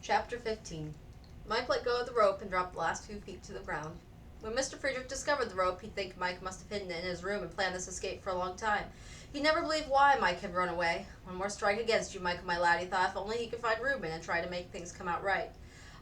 Chapter 15. Mike let go of the rope and dropped the last few feet to the ground. When Mr. Friedrich discovered the rope, he'd think Mike must have hidden it in his room and planned this escape for a long time. He never believed why Mike had run away. One more strike against you, Mike, my lad, he thought, if only he could find Reuben and try to make things come out right.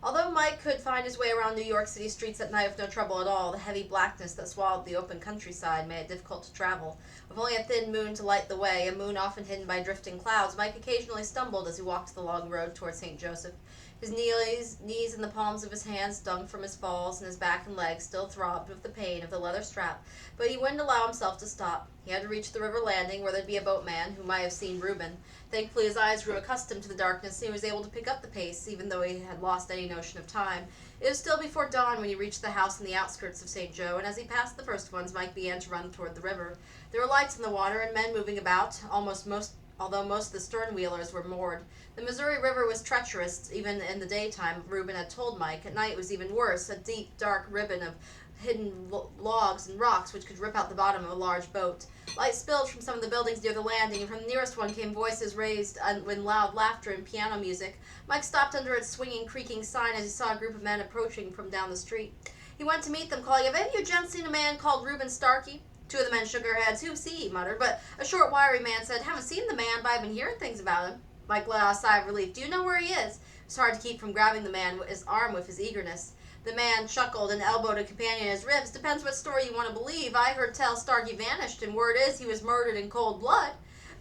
Although Mike could find his way around New York City streets at night with no trouble at all, the heavy blackness that swallowed the open countryside made it difficult to travel. With only a thin moon to light the way, a moon often hidden by drifting clouds, Mike occasionally stumbled as he walked the long road toward St. Joseph. His knees and the palms of his hands stung from his falls, and his back and legs still throbbed with the pain of the leather strap, but he wouldn't allow himself to stop. He had to reach the river landing, where there'd be a boatman who might have seen Reuben. Thankfully, his eyes grew accustomed to the darkness, and he was able to pick up the pace, even though he had lost any notion of time. It was still before dawn when he reached the house on the outskirts of St. Joe, and as he passed the first ones, Mike began to run toward the river. There were lights in the water and men moving about, although most of the stern wheelers were moored. The Missouri River was treacherous, even in the daytime, Reuben had told Mike. At night it was even worse, a deep, dark ribbon of hidden logs and rocks which could rip out the bottom of a large boat. Light spilled from some of the buildings near the landing, and from the nearest one came voices raised in loud laughter and piano music. Mike stopped under its swinging, creaking sign as he saw a group of men approaching from down the street. He went to meet them, calling, "Have any of you gents seen a man called Reuben Starkey?" Two of the men shook their heads. "Who's he?" he muttered, but a short, wiry man said, "Haven't seen the man, but I've been hearing things about him." Mike let out a sigh of relief. "Do you know where he is?" It was hard to keep from grabbing the man's arm with his eagerness. The man chuckled and elbowed a companion in his ribs. "Depends what story you want to believe. I heard tell Starkey vanished, and word is he was murdered in cold blood."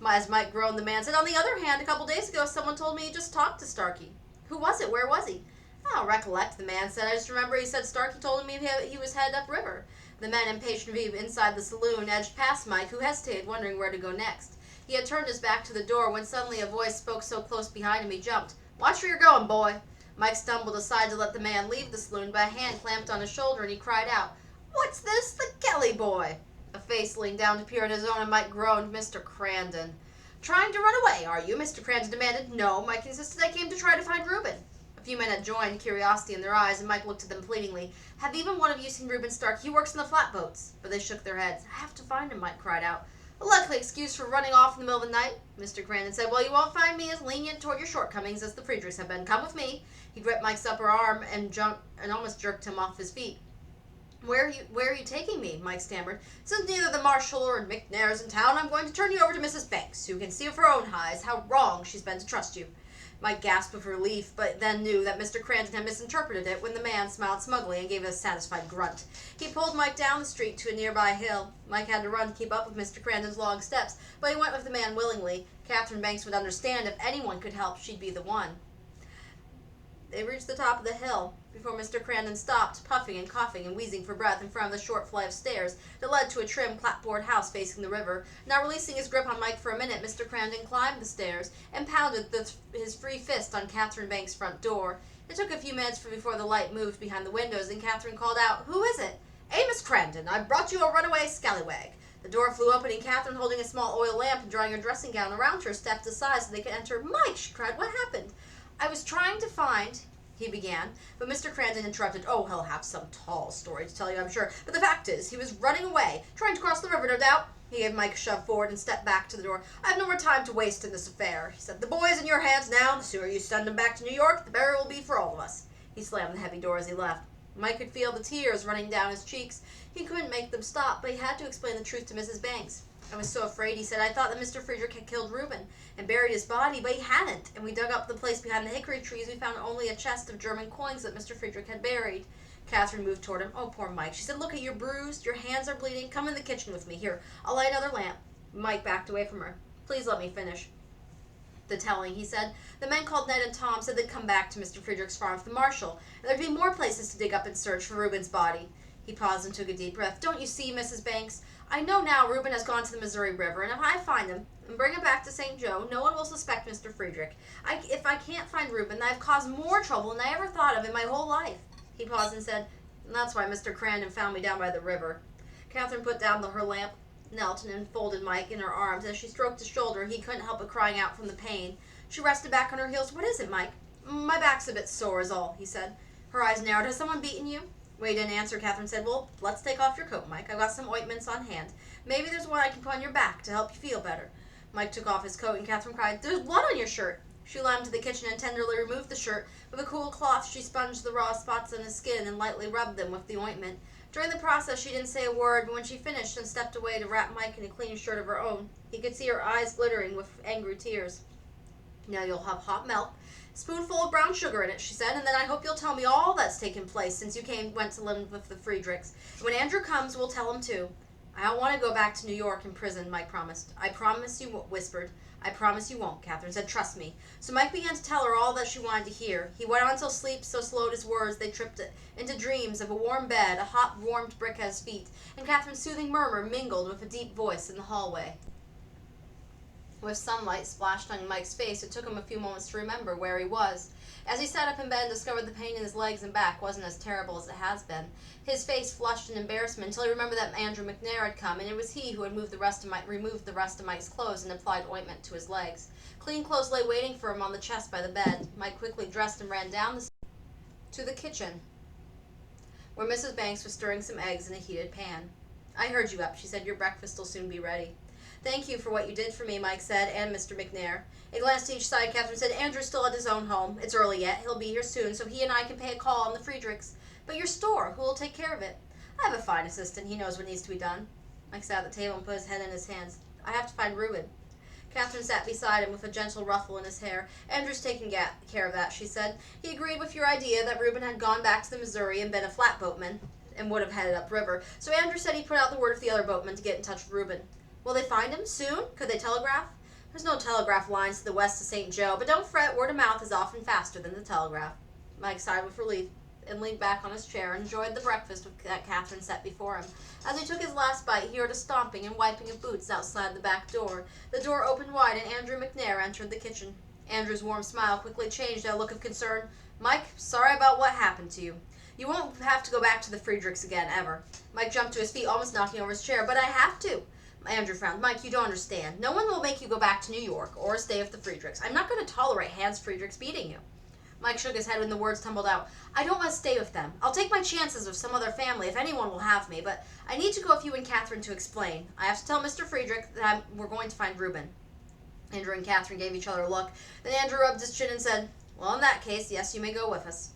As Mike groaned, the man said, "On the other hand, a couple days ago someone told me he just talked to Starkey." "Who was it? Where was he?" "I don't recollect," the man said. "I just remember he said Starkey told him he was headed upriver." The men, impatient to be inside the saloon, edged past Mike, who hesitated, wondering where to go next. He had turned his back to the door when suddenly a voice spoke so close behind him he jumped. "Watch where you're going, boy." Mike stumbled aside to let the man leave the saloon, but a hand clamped on his shoulder and he cried out, "What's this? The Kelly boy!" A face leaned down to peer at his own, and Mike groaned. "Mr. Crandon." "Trying to run away, are you?" Mr. Crandon demanded. "No," Mike insisted. "I came to try to find Reuben." A few men had joined, curiosity in their eyes, and Mike looked at them pleadingly. "Have even one of you seen Reuben Stark? He works in the flatboats." But they shook their heads. "I have to find him," Mike cried out. "A likely excuse for running off in the middle of the night," Mr. Crandon said. "Well, you won't find me as lenient toward your shortcomings as the Friedrichs have been. Come with me." He gripped Mike's upper arm and almost jerked him off his feet. Where are you taking me?" Mike stammered. "Since neither the Marshal or McNair's in town, I'm going to turn you over to Mrs. Banks, who can see with her own eyes how wrong she's been to trust you." Mike gasped with relief, but then knew that Mr. Crandon had misinterpreted it when the man smiled smugly and gave a satisfied grunt. He pulled Mike down the street to a nearby hill. Mike had to run to keep up with Mr. Crandon's long steps, but he went with the man willingly. Catherine Banks would understand. If anyone could help, she'd be the one. They reached the top of the hill before Mr. Crandon stopped, puffing and coughing and wheezing for breath in front of the short flight of stairs that led to a trim clapboard house facing the river. Not releasing his grip on Mike for a minute, Mr. Crandon climbed the stairs and pounded his free fist on Catherine Banks' front door. It took a few minutes before the light moved behind the windows, and Catherine called out, "Who is it?" "Amos Crandon. I've brought you a runaway scallywag." The door flew open, and Catherine, holding a small oil lamp and drawing her dressing gown around her, stepped aside so they could enter. "Mike!" she cried. "What happened?" "I was trying to find—" he began, but Mr. Crandon interrupted. "Oh, he'll have some tall story to tell you, I'm sure. But the fact is, he was running away, trying to cross the river, no doubt." He gave Mike a shove forward and stepped back to the door. "I have no more time to waste in this affair," he said. "The boy's in your hands now. The sooner you send him back to New York, the better it will be for all of us." He slammed the heavy door as he left. Mike could feel the tears running down his cheeks. He couldn't make them stop, but he had to explain the truth to Mrs. Banks. "I was so afraid," he said. "I thought that Mr. Friedrich had killed Reuben and buried his body, but he hadn't. And we dug up the place behind the hickory trees. We found only a chest of German coins that Mr. Friedrich had buried." Catherine moved toward him. "Oh, poor Mike," she said. "Look, you're bruised. Your hands are bleeding. Come in the kitchen with me. Here, I'll light another lamp." Mike backed away from her. "Please let me finish the telling," he said. "The men called Ned and Tom said they'd come back to Mr. Friedrich's farm with the Marshal, and there'd be more places to dig up and search for Reuben's body." He paused and took a deep breath. "Don't you see, Mrs. Banks? I know now Reuben has gone to the Missouri River, and if I find him and bring him back to St. Joe, no one will suspect Mr. Friedrich. If I can't find Reuben, I've caused more trouble than I ever thought of in my whole life." He paused and said, "And that's why Mr. Crandon found me down by the river." Catherine put down her lamp, knelt, and enfolded Mike in her arms. As she stroked his shoulder, he couldn't help but crying out from the pain. She rested back on her heels. "What is it, Mike?" "My back's a bit sore is all," he said. Her eyes narrowed. "Has someone beaten you?" When he didn't answer, Catherine said, "Well, let's take off your coat, Mike. I've got some ointments on hand. Maybe there's one I can put on your back to help you feel better." Mike took off his coat, and Catherine cried, "There's blood on your shirt." She climbed to the kitchen and tenderly removed the shirt. With a cool cloth, she sponged the raw spots on his skin and lightly rubbed them with the ointment. During the process, she didn't say a word, but when she finished and stepped away to wrap Mike in a clean shirt of her own, he could see her eyes glittering with angry tears. Now you'll have hot milk, spoonful of brown sugar in it, she said, and then I hope you'll tell me all that's taken place since you went to live with the Friedrichs. When Andrew comes, we'll tell him too. I don't want to go back to New York in prison, Mike promised. I promise you, whispered. I promise you won't, Catherine said. Trust me. So Mike began to tell her all that she wanted to hear. He went on till sleep so slowed his words they tripped into dreams of a warm bed, a hot, warmed brick at his feet, and Catherine's soothing murmur mingled with a deep voice in the hallway. With sunlight splashed on Mike's face, it took him a few moments to remember where he was. As he sat up in bed and discovered the pain in his legs and back wasn't as terrible as it has been, his face flushed in embarrassment until he remembered that Andrew McNair had come, and it was he who had removed the rest of Mike's clothes and applied ointment to his legs. Clean clothes lay waiting for him on the chest by the bed. Mike quickly dressed and ran down to the kitchen, where Mrs. Banks was stirring some eggs in a heated pan. I heard you up, she said. Your breakfast will soon be ready. Thank you for what you did for me, Mike said, and Mr. McNair. A glance to each side, Catherine said, Andrew's still at his own home. It's early yet. He'll be here soon, so he and I can pay a call on the Friedrichs. But your store, who will take care of it? I have a fine assistant. He knows what needs to be done. Mike sat at the table and put his head in his hands. I have to find Reuben. Catherine sat beside him with a gentle ruffle in his hair. Andrew's taking care of that, she said. He agreed with your idea that Reuben had gone back to the Missouri and been a flatboatman and would have headed upriver. So Andrew said he'd put out the word for the other boatmen to get in touch with Reuben. Will they find him soon? Could they telegraph? There's no telegraph lines to the west of St. Joe, but don't fret, word of mouth is often faster than the telegraph. Mike sighed with relief and leaned back on his chair and enjoyed the breakfast that Catherine set before him. As he took his last bite, he heard a stomping and wiping of boots outside the back door. The door opened wide and Andrew McNair entered the kitchen. Andrew's warm smile quickly changed to a look of concern. Mike, sorry about what happened to you. You won't have to go back to the Friedrichs again, ever. Mike jumped to his feet, almost knocking over his chair. But I have to. Andrew frowned. Mike, you don't understand. No one will make you go back to New York or stay with the Friedrichs. I'm not going to tolerate Hans Friedrichs beating you. Mike shook his head when the words tumbled out. I don't want to stay with them. I'll take my chances with some other family if anyone will have me, but I need to go with you and Catherine to explain. I have to tell Mr. Friedrich that we're going to find Reuben. Andrew and Catherine gave each other a look. Then Andrew rubbed his chin and said, well, in that case, yes, you may go with us.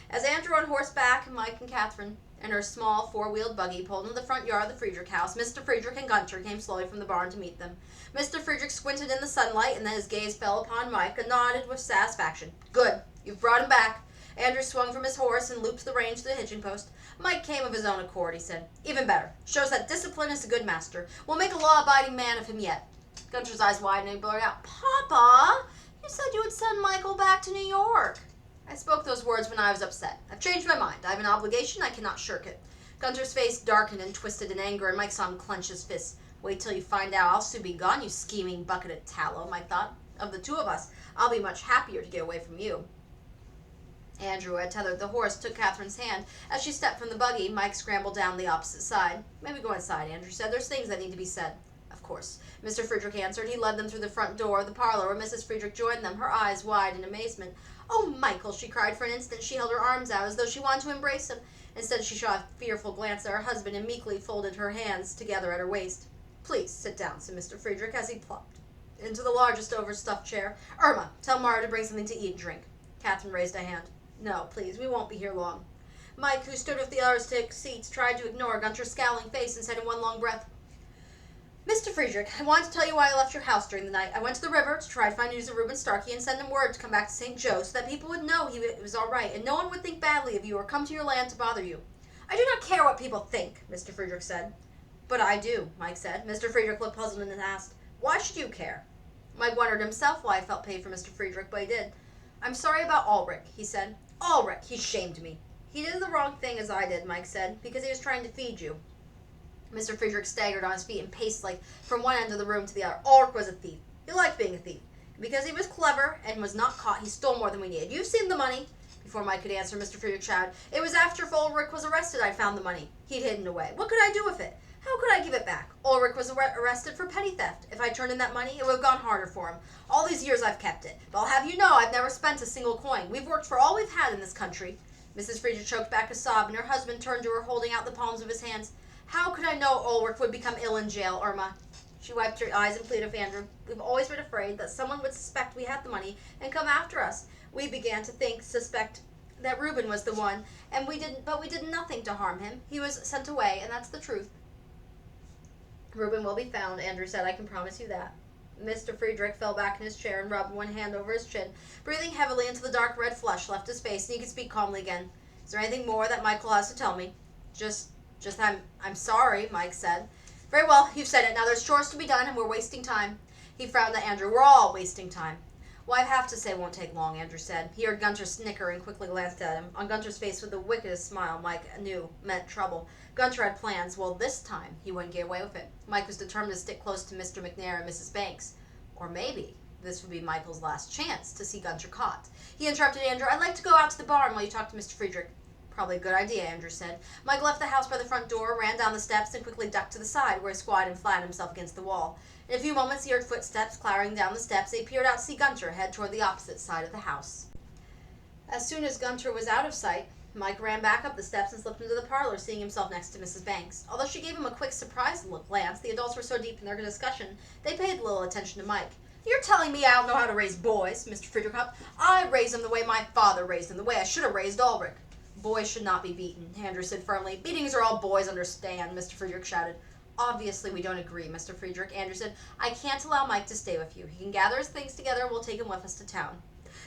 As Andrew on horseback, Mike and Catherine and her small four-wheeled buggy pulled into the front yard of the Friedrich house, Mr. Friedrich and Gunter came slowly from the barn to meet them. Mr. Friedrich squinted in the sunlight, and then his gaze fell upon Mike and nodded with satisfaction. Good. You've brought him back. Andrew swung from his horse and looped the reins to the hitching post. Mike came of his own accord, he said. Even better. Shows that discipline is a good master. We'll make a law-abiding man of him yet. Gunter's eyes widened and he blurted out, Papa, you said you would send Michael back to New York. I spoke those words when I was upset. I've changed my mind. I have an obligation. I cannot shirk it. Gunter's face darkened and twisted in anger, and Mike saw him clench his fists. Wait till you find out. I'll soon be gone, you scheming bucket of tallow, Mike thought. Of the two of us, I'll be much happier to get away from you. Andrew, who had tethered the horse, took Catherine's hand. As she stepped from the buggy, Mike scrambled down the opposite side. Maybe go inside, Andrew said. There's things that need to be said. Of course. Mr. Friedrich answered. He led them through the front door of the parlor, where Mrs. Friedrich joined them, her eyes wide in amazement. Oh, Michael, she cried. For an instant she held her arms out as though she wanted to embrace him. Instead, she shot a fearful glance at her husband and meekly folded her hands together at her waist. Please, sit down, said Mr. Friedrich as he plopped into the largest overstuffed chair. Irma, tell Mara to bring something to eat and drink. Catherine raised a hand. No, please, we won't be here long. Mike, who stood with the others to take seats, tried to ignore Gunter's scowling face and said in one long breath, Mr. Friedrich, I wanted to tell you why I left your house during the night. I went to the river to try to find news of Reuben Starkey and send him word to come back to St. Joe so that people would know he was all right and no one would think badly of you or come to your land to bother you. I do not care what people think, Mr. Friedrich said. But I do, Mike said. Mr. Friedrich looked puzzled and asked, why should you care? Mike wondered himself why he felt paid for Mr. Friedrich, but he did. I'm sorry about Ulrich, he said. Ulrich, he shamed me. He did the wrong thing as I did, Mike said, because he was trying to feed you. Mr. Friedrich staggered on his feet and paced like from one end of the room to the other. Ulrich was a thief. He liked being a thief. Because he was clever and was not caught, he stole more than we needed. You've seen the money. Before Mike could answer, Mr. Friedrich shouted, it was after Ulrich was arrested I found the money. He'd hidden away. What could I do with it? How could I give it back? Ulrich was arrested for petty theft. If I turned in that money, it would have gone harder for him. All these years I've kept it. But I'll have you know I've never spent a single coin. We've worked for all we've had in this country. Mrs. Friedrich choked back a sob, and her husband turned to her, holding out the palms of his hands. How could I know Ulrich would become ill in jail, Irma? She wiped her eyes and pleaded with Andrew. We've always been afraid that someone would suspect we had the money and come after us. We began to suspect that Reuben was the one, and we did nothing to harm him. He was sent away, and that's the truth. Reuben will be found, Andrew said. I can promise you that. Mr. Friedrich fell back in his chair and rubbed one hand over his chin. Breathing heavily until the dark red flush left his face, and he could speak calmly again. Is there anything more that Michael has to tell me? Just I'm sorry, Mike said. Very well, you've said it. Now there's chores to be done, and we're wasting time. He frowned at Andrew. We're all wasting time. What I have to say won't take long, Andrew said. He heard Gunter snicker and quickly glanced at him. On Gunter's face was the wickedest smile Mike knew meant trouble. Gunter had plans. Well, this time he wouldn't get away with it. Mike was determined to stick close to Mr. McNair and Mrs. Banks. Or maybe this would be Michael's last chance to see Gunter caught. He interrupted Andrew. I'd like to go out to the barn while you talk to Mr. Friedrich. Probably a good idea, Andrew said. Mike left the house by the front door, ran down the steps, and quickly ducked to the side, where he squatted and flattened himself against the wall. In a few moments he heard footsteps clattering down the steps. He peered out to see Gunter head toward the opposite side of the house. As soon as Gunter was out of sight, Mike ran back up the steps and slipped into the parlor, seeing himself next to Mrs. Banks. Although she gave him a quick, surprised glance, the adults were so deep in their discussion, they paid little attention to Mike. You're telling me I don't know how to raise boys, Mr. Friedrich huffed. I raised them the way my father raised them, the way I should have raised Ulrich. Boys should not be beaten, Andrew said firmly. Beatings are all boys understand, Mr. Friedrich shouted. Obviously we don't agree, Mr. Friedrich, Andrew said. I can't allow Mike to stay with you. He can gather his things together and we'll take him with us to town.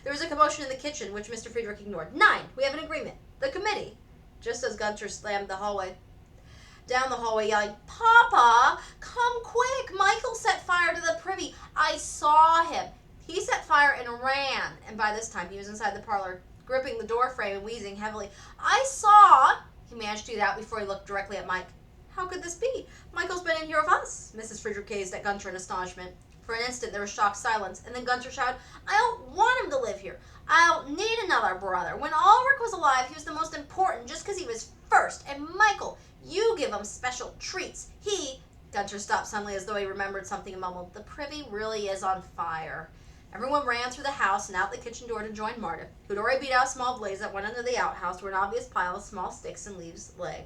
There was a commotion in the kitchen, which Mr. Friedrich ignored. 9. We have an agreement. The committee. Just as Gunter slammed down the hallway, yelling, Papa, come quick. Michael set fire to the privy. I saw him. He set fire and ran. And by this time, he was inside the parlor, gripping the door frame and wheezing heavily. I saw. He managed to get out before he looked directly at Mike. How could this be? Michael's been in here with us. Mrs. Friedrich gazed at Gunter in astonishment. For an instant, there was shocked silence, and then Gunter shouted, I don't want him to live here. I don't need another brother. When Ulrich was alive, he was the most important just because he was first. And Michael, you give him special treats. Gunter stopped suddenly as though he remembered something and mumbled, the privy really is on fire. Everyone ran through the house and out the kitchen door to join Marta, who had already beat out a small blaze that went under the outhouse where an obvious pile of small sticks and leaves lay.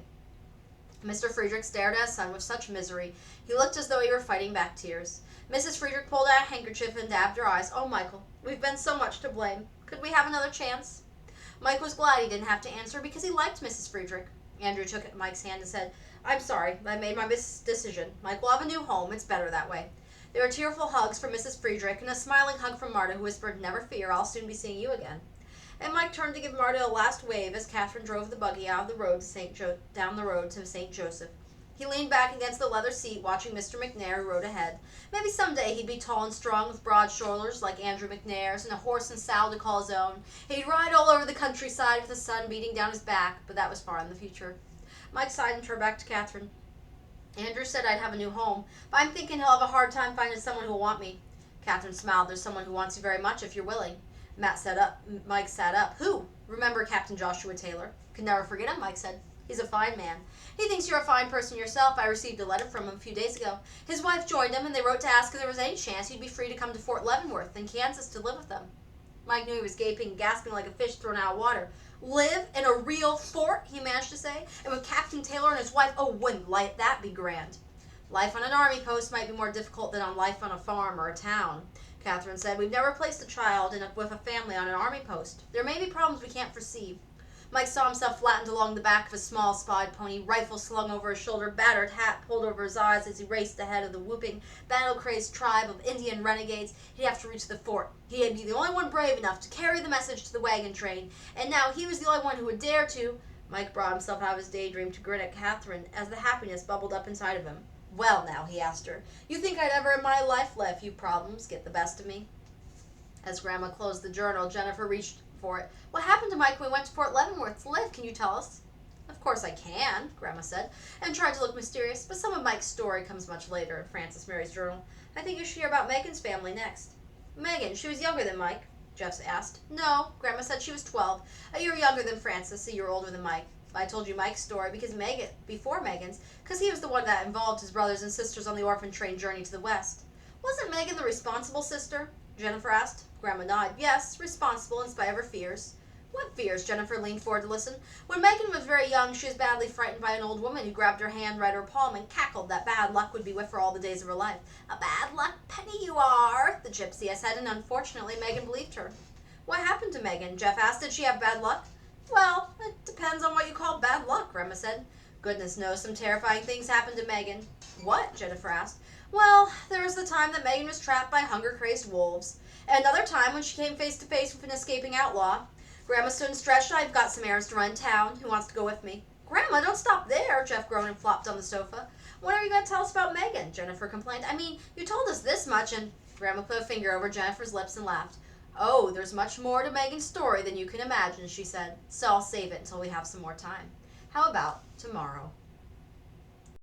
Mr. Friedrich stared at his son with such misery, he looked as though he were fighting back tears. Mrs. Friedrich pulled out a handkerchief and dabbed her eyes. Oh, Michael, we've been so much to blame. Could we have another chance? Mike was glad he didn't have to answer because he liked Mrs. Friedrich. Andrew took Mike's hand and said, I'm sorry, I made my decision. Mike will have a new home. It's better that way. There were tearful hugs from Mrs. Friedrich and a smiling hug from Marta, who whispered, Never fear, I'll soon be seeing you again. And Mike turned to give Marta a last wave as Catherine drove the buggy out of the road down the road to St. Joseph. He leaned back against the leather seat, watching Mr. McNair, who rode ahead. Maybe someday he'd be tall and strong with broad shoulders like Andrew McNair's and a horse and saddle to call his own. He'd ride all over the countryside with the sun beating down his back, but that was far in the future. Mike sighed and turned back to Catherine. Andrew said I'd have a new home, but I'm thinking he'll have a hard time finding someone who'll want me. Catherine smiled. There's someone who wants you very much if you're willing. Mike sat up. Who? Remember Captain Joshua Taylor. Could never forget him, Mike said. He's a fine man. He thinks you're a fine person yourself. I received a letter from him a few days ago. His wife joined him, and they wrote to ask if there was any chance he'd be free to come to Fort Leavenworth in Kansas to live with them. Mike knew he was gaping and gasping like a fish thrown out of water. Live in a real fort, he managed to say, and with Captain Taylor and his wife, oh, wouldn't that be grand? Life on an army post might be more difficult than on life on a farm or a town, Catherine said. We've never placed a child with a family on an army post. There may be problems we can't foresee. Mike saw himself flattened along the back of a small spotted pony, rifle slung over his shoulder, battered hat pulled over his eyes as he raced ahead of the whooping, battle-crazed tribe of Indian renegades. He'd have to reach the fort. He'd be the only one brave enough to carry the message to the wagon train, and now he was the only one who would dare to. Mike brought himself out of his daydream to grin at Catherine as the happiness bubbled up inside of him. Well now, he asked her, you think I'd ever in my life let a few problems get the best of me? As Grandma closed the journal, Jennifer reached for it. What happened to Mike when we went to Fort Leavenworth to live? Can you tell us? Of course I can, Grandma said, and tried to look mysterious, but some of Mike's story comes much later in Frances Mary's journal. I think you should hear about Megan's family next. Megan, she was younger than Mike, Jeff asked. No, Grandma said she was 12, a year younger than Frances, a year older than Mike. I told you Mike's story because he was the one that involved his brothers and sisters on the orphan train journey to the West. Wasn't Megan the responsible sister? Jennifer asked. Grandma nodded. Yes, responsible in spite of her fears. What fears? Jennifer leaned forward to listen. When Megan was very young, she was badly frightened by an old woman who grabbed her hand right her palm and cackled that bad luck would be with her all the days of her life. A bad luck penny you are, the gypsy said, and unfortunately Megan believed her. What happened to Megan? Jeff asked. Did she have bad luck? Well, it depends on what you call bad luck, Grandma said. Goodness knows some terrifying things happened to Megan. What? Jennifer asked. Well, there was the time that Megan was trapped by hunger-crazed wolves. And another time when she came face to face with an escaping outlaw. Grandma stood and stretched. I've got some errands to run in town. Who wants to go with me? Grandma, don't stop there, Jeff groaned and flopped on the sofa. When are you going to tell us about Megan? Jennifer complained. I mean, you told us this much, and Grandma put a finger over Jennifer's lips and laughed. Oh, there's much more to Megan's story than you can imagine, she said. So I'll save it until we have some more time. How about tomorrow?